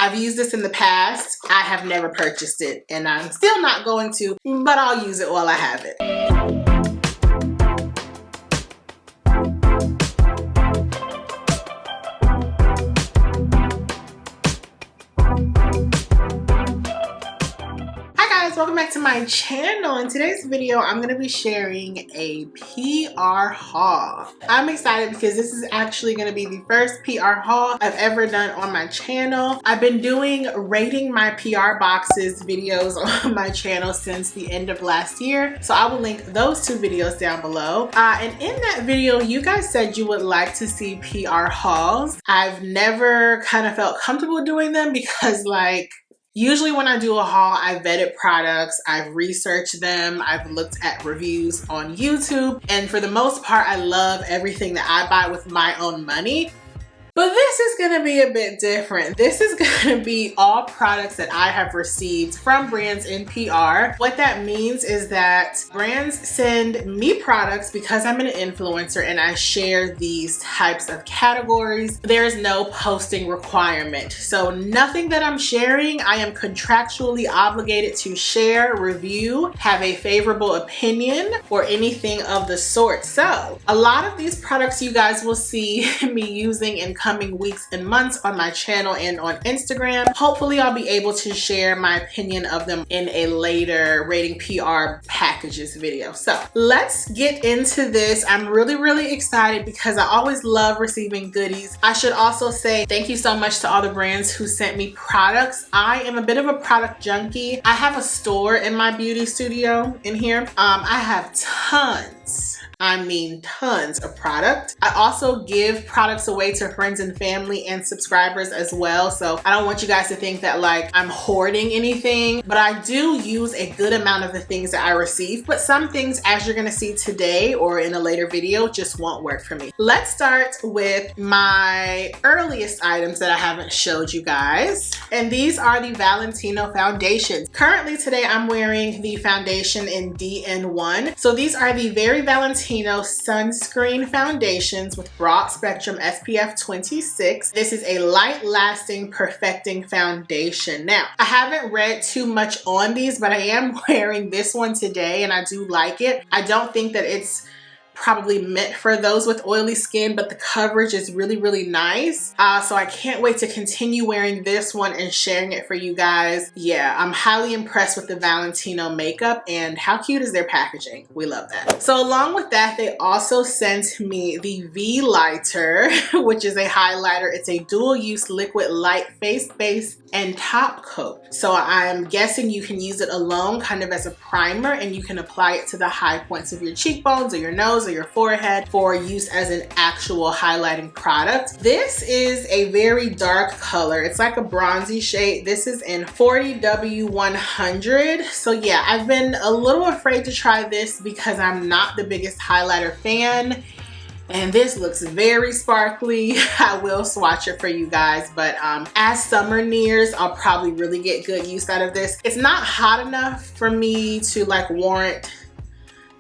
I've used this in the past. I have never purchased it and I'm still not going to, but I'll use it while I have it. Welcome back to my channel. In today's video, I'm going to be sharing a PR haul. I'm excited because this is actually going to be the first PR haul I've ever done on my channel. I've been doing rating my PR boxes videos on my channel since the end of last year, so I will link those two videos down below. And in that video, you guys said you would like to see PR hauls. I've never kind of felt comfortable doing them because usually when I do a haul, I vetted products, I've researched them, I've looked at reviews on YouTube, and for the most part, I love everything that I buy with my own money. But this is gonna be a bit different. This is gonna be all products that I have received from brands in PR. What that means is that brands send me products because I'm an influencer and I share these types of categories. There's no posting requirement. So nothing that I'm sharing, I am contractually obligated to share, review, have a favorable opinion, or anything of the sort. So a lot of these products you guys will see me using in coming weeks and months on my channel and on Instagram. Hopefully I'll be able to share my opinion of them in a later rating PR packages video. So let's get into this. I'm really excited because I always love receiving goodies. I should also say thank you so much to all the brands who sent me products. I am a bit of a product junkie. I have a store in my beauty studio in here. I have tons of product. I also give products away to friends and family and subscribers as well. So I don't want you guys to think that I'm hoarding anything, but I do use a good amount of the things that I receive. But some things, as you're gonna see today or in a later video, just won't work for me. Let's start with my earliest items that I haven't showed you guys. And these are the Valentino foundations. Currently today I'm wearing the foundation in DN1. So these are the Very Valentino sunscreen foundations with broad spectrum SPF 26. This is a light lasting perfecting foundation. Now, I haven't read too much on these, but I am wearing this one today and I do like it. I don't think that it's probably meant for those with oily skin, but the coverage is really nice. So I can't wait to continue wearing this one and sharing it for you guys. Yeah, I'm highly impressed with the Valentino makeup and how cute is their packaging. We love that. So along with that, they also sent me the V Lighter, which is a highlighter. It's a dual use liquid light face base and top coat. So I'm guessing you can use it alone kind of as a primer and you can apply it to the high points of your cheekbones or your nose or your forehead for use as an actual highlighting product. This is a very dark color. It's like a bronzy shade. This is in 40W100. So yeah, I've been a little afraid to try this because I'm not the biggest highlighter fan. And this looks very sparkly. I will swatch it for you guys, but as summer nears, I'll probably really get good use out of this. It's not hot enough for me to warrant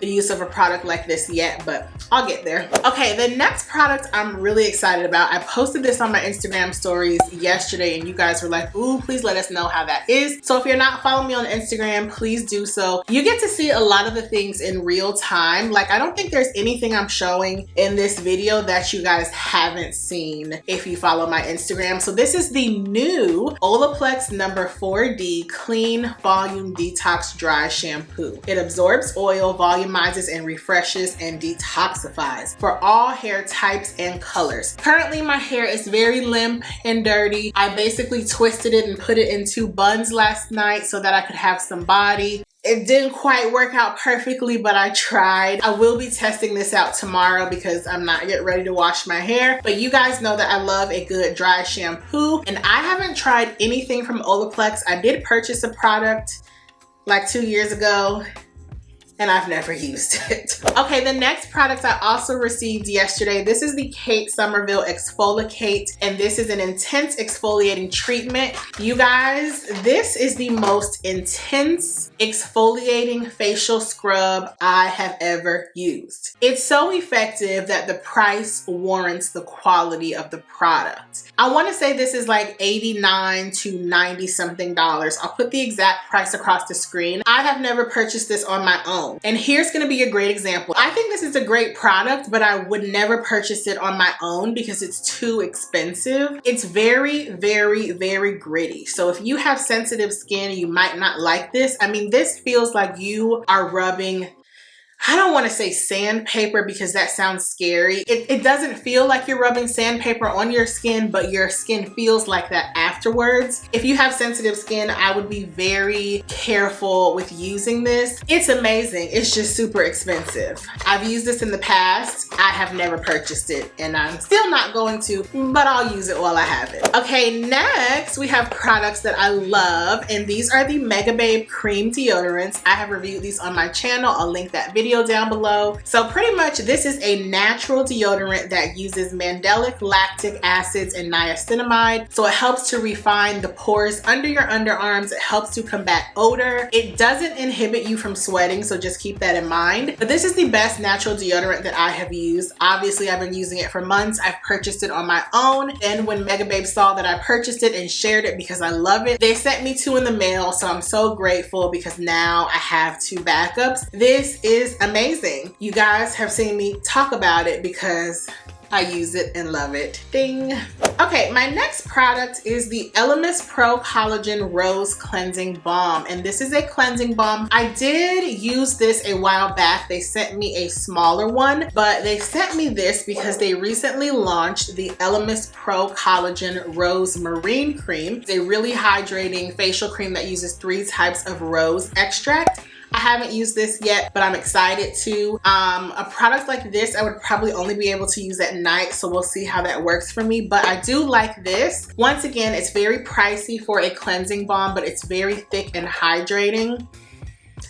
the use of a product like this yet, but I'll get there. Okay, the next product I'm really excited about. I posted this on my Instagram stories yesterday and you guys were like, ooh, please let us know how that is. So if you're not following me on Instagram, please do so. You get to see a lot of the things in real time. I don't think there's anything I'm showing in this video that you guys haven't seen if you follow my Instagram. So this is the new Olaplex number 4D Clean Volume Detox Dry Shampoo. It absorbs oil, volumizes and refreshes and detoxifies for all hair types and colors. Currently my hair is very limp and dirty. I basically twisted it and put it in 2 buns last night so that I could have some body. It didn't quite work out perfectly, but I tried. I will be testing this out tomorrow because I'm not yet ready to wash my hair. But you guys know that I love a good dry shampoo and I haven't tried anything from Olaplex. I did purchase a product 2 years ago and I've never used it. Okay, the next product I also received yesterday. This is the Kate Somerville Exfoliate, and this is an intense exfoliating treatment. You guys, this is the most intense exfoliating facial scrub I have ever used. It's so effective that the price warrants the quality of the product. I want to say this is like $89 to $90 something. I'll put the exact price across the screen. I have never purchased this on my own. And here's going to be a great example. I think this is a great product, but I would never purchase it on my own because it's too expensive. It's very, very, very gritty. So if you have sensitive skin, you might not like this. I mean, this feels like you are rubbing, I don't want to say sandpaper because that sounds scary. It doesn't feel like you're rubbing sandpaper on your skin, but your skin feels like that afterwards. If you have sensitive skin, I would be very careful with using this. It's amazing. It's just super expensive. I've used this in the past. I have never purchased it, and I'm still not going to, but I'll use it while I have it. Okay, next we have products that I love, and these are the Mega Babe Cream Deodorants. I have reviewed these on my channel. I'll link that video down below. So pretty much this is a natural deodorant that uses mandelic lactic acids and niacinamide. So it helps to refine the pores under your underarms. It helps to combat odor. It doesn't inhibit you from sweating, so just keep that in mind. But this is the best natural deodorant that I have used. Obviously, I've been using it for months. I've purchased it on my own. Then when Mega Babe saw that I purchased it and shared it because I love it, they sent me two in the mail. So I'm so grateful because now I have two backups. This is amazing. You guys have seen me talk about it because I use it and love it. Ding. Okay, my next product is the Elemis Pro Collagen Rose Cleansing Balm, and this is a cleansing balm. I did use this a while back. They sent me a smaller one, but they sent me this because they recently launched the Elemis Pro Collagen Rose Marine Cream. It's a really hydrating facial cream that uses 3 types of rose extract. I haven't used this yet, but I'm excited to. A product like this, I would probably only be able to use at night, so we'll see how that works for me. But I do like this. Once again, it's very pricey for a cleansing balm, but it's very thick and hydrating.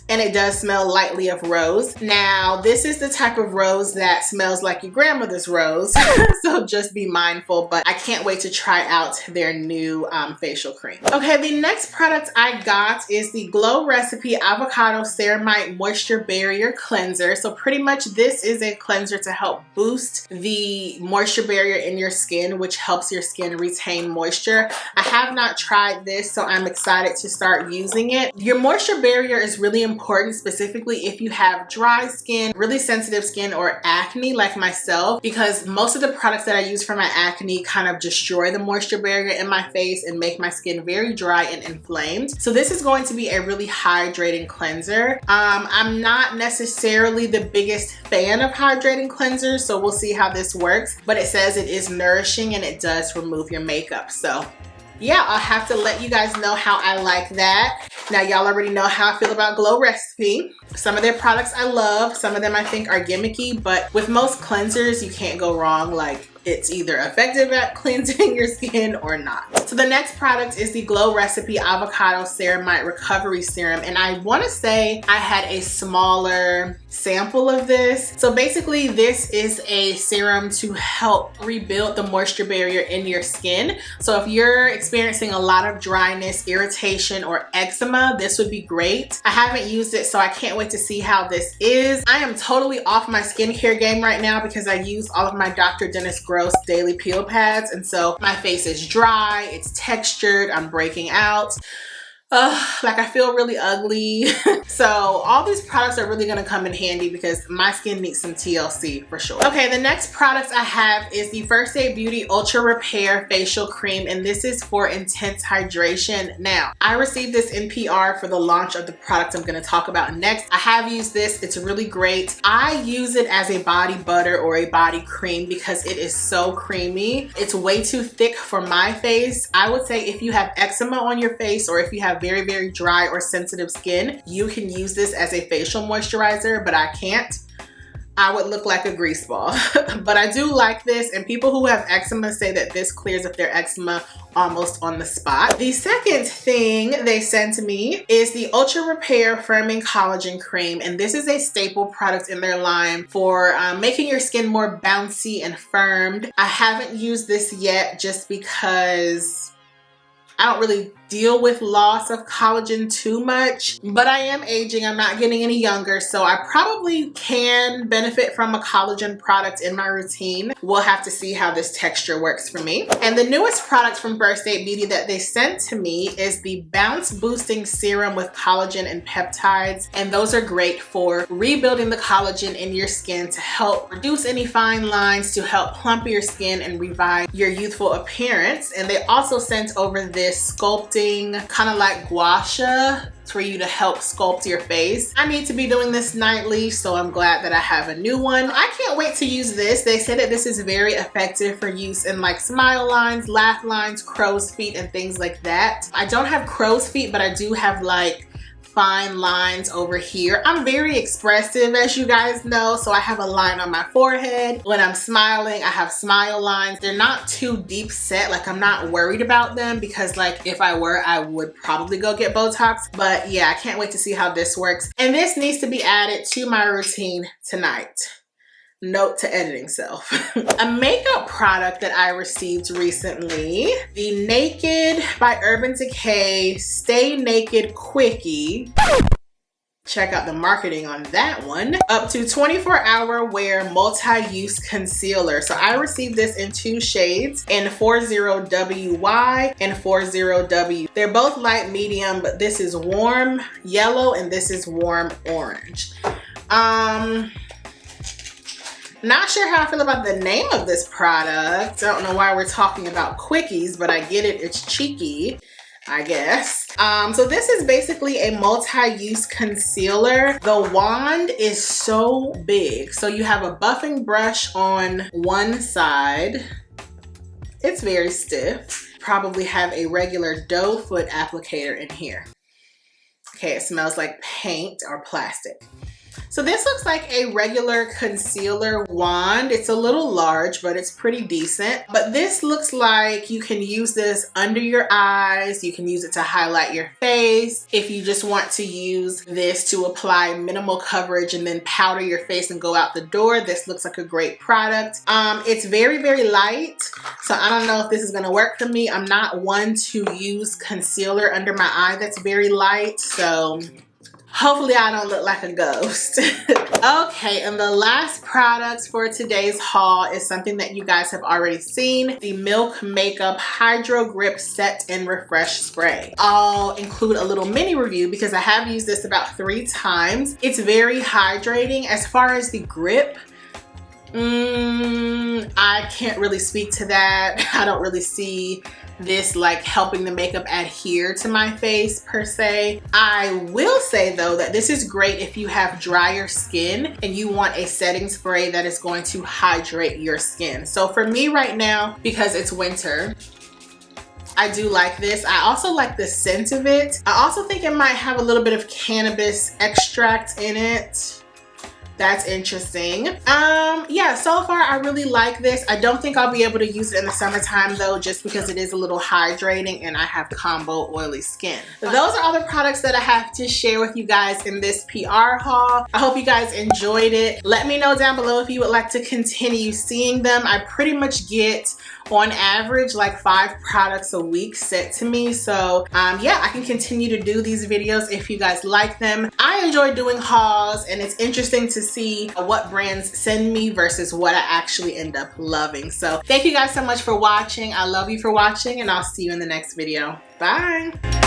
And it does smell lightly of rose. Now, this is the type of rose that smells like your grandmother's rose. So just be mindful, but I can't wait to try out their new facial cream. Okay, the next product I got is the Glow Recipe Avocado Ceramide Moisture Barrier Cleanser. So pretty much this is a cleanser to help boost the moisture barrier in your skin, which helps your skin retain moisture. I have not tried this, so I'm excited to start using it. Your moisture barrier is really important, specifically if you have dry skin, really sensitive skin, or acne like myself, because most of the products that I use for my acne kind of destroy the moisture barrier in my face and make my skin very dry and inflamed. So this is going to be a really hydrating cleanser. I'm not necessarily the biggest fan of hydrating cleansers, so we'll see how this works, but it says it is nourishing and it does remove your makeup. So yeah, I'll have to let you guys know how I like that. Now, y'all already know how I feel about Glow Recipe. Some of their products I love, some of them I think are gimmicky, but with most cleansers, you can't go wrong. Like, it's either effective at cleansing your skin or not. So the next product is the Glow Recipe Avocado Ceramide Recovery Serum, and I want to say I had a smaller sample of this. So basically this is a serum to help rebuild the moisture barrier in your skin. So if you're experiencing a lot of dryness, irritation, or eczema, this would be great. I haven't used it, so I can't wait to see how this is. I am totally off my skincare game right now because I use all of my Dr. Dennis Gross daily peel pads, and so my face is dry, it's textured, I'm breaking out. Like I feel really ugly. So all these products are really gonna come in handy because my skin needs some TLC for sure. Okay, the next product I have is the First Aid Beauty Ultra Repair Facial Cream, and this is for intense hydration. Now, I received this in PR for the launch of the product I'm gonna talk about next. I have used this, it's really great. I use it as a body butter or a body cream because it is so creamy. It's way too thick for my face. I would say if you have eczema on your face or if you have very, very dry or sensitive skin, you can use this as a facial moisturizer, but I can't. I would look like a grease ball. But I do like this, and people who have eczema say that this clears up their eczema almost on the spot. The second thing they sent to me is the Ultra Repair Firming Collagen Cream, and this is a staple product in their line for making your skin more bouncy and firmed. I haven't used this yet just because I don't really deal with loss of collagen too much, but I am aging. I'm not getting any younger, so I probably can benefit from a collagen product in my routine. We'll have to see how this texture works for me. And the newest product from Aid Beauty that they sent to me is the Bounce Boosting Serum with collagen and peptides, and those are great for rebuilding the collagen in your skin to help reduce any fine lines, to help plump your skin and revive your youthful appearance. And they also sent over this sculpting kind of like gua sha for you to help sculpt your face. I need to be doing this nightly, so I'm glad that I have a new one. I can't wait to use this. They said that this is very effective for use in like smile lines, laugh lines, crow's feet, and things like that. I don't have crow's feet, but I do have like fine lines over here. I'm very expressive, as you guys know, so I have a line on my forehead. When I'm smiling, I have smile lines. They're not too deep set, like I'm not worried about them, because like if I were, I would probably go get Botox. But yeah, I can't wait to see how this works. And this needs to be added to my routine tonight. Note to editing self. A makeup product that I received recently, the Naked by Urban Decay Stay Naked Quickie. Check out the marketing on that one. Up to 24-hour wear multi-use concealer. So I received this in 2 shades, in 40WY and 40W. They're both light medium, but this is warm yellow and this is warm orange. Not sure how I feel about the name of this product. I don't know why we're talking about quickies, but I get it. It's cheeky, I guess. So this is basically a multi-use concealer. The wand is so big. So you have a buffing brush on one side. It's very stiff. Probably have a regular doe foot applicator in here. Okay, it smells like paint or plastic. So this looks like a regular concealer wand. It's a little large, but it's pretty decent. But this looks like you can use this under your eyes. You can use it to highlight your face. If you just want to use this to apply minimal coverage and then powder your face and go out the door, this looks like a great product. It's very, very light. So I don't know if this is gonna work for me. I'm not one to use concealer under my eye that's very light. So hopefully I don't look like a ghost. Okay, and the last product for today's haul is something that you guys have already seen. The Milk Makeup Hydro Grip Set and Refresh Spray. I'll include a little mini review because I have used this about 3 times. It's very hydrating. As far as the grip, I can't really speak to that. I don't really see this like helping the makeup adhere to my face per se. I will say though that this is great if you have drier skin and you want a setting spray that is going to hydrate your skin. So for me right now, because it's winter, I do like this. I also like the scent of it. I also think it might have a little bit of cannabis extract in it. That's interesting. Yeah, so far I really like this. I don't think I'll be able to use it in the summertime though, just because it is a little hydrating and I have combo oily skin. Those are all the products that I have to share with you guys in this PR haul. I hope you guys enjoyed it. Let me know down below if you would like to continue seeing them. I pretty much get on average like 5 products a week sent to me. So yeah, I can continue to do these videos if you guys like them. I enjoy doing hauls and it's interesting to see what brands send me versus what I actually end up loving. So thank you guys so much for watching. I love you for watching and I'll see you in the next video. Bye.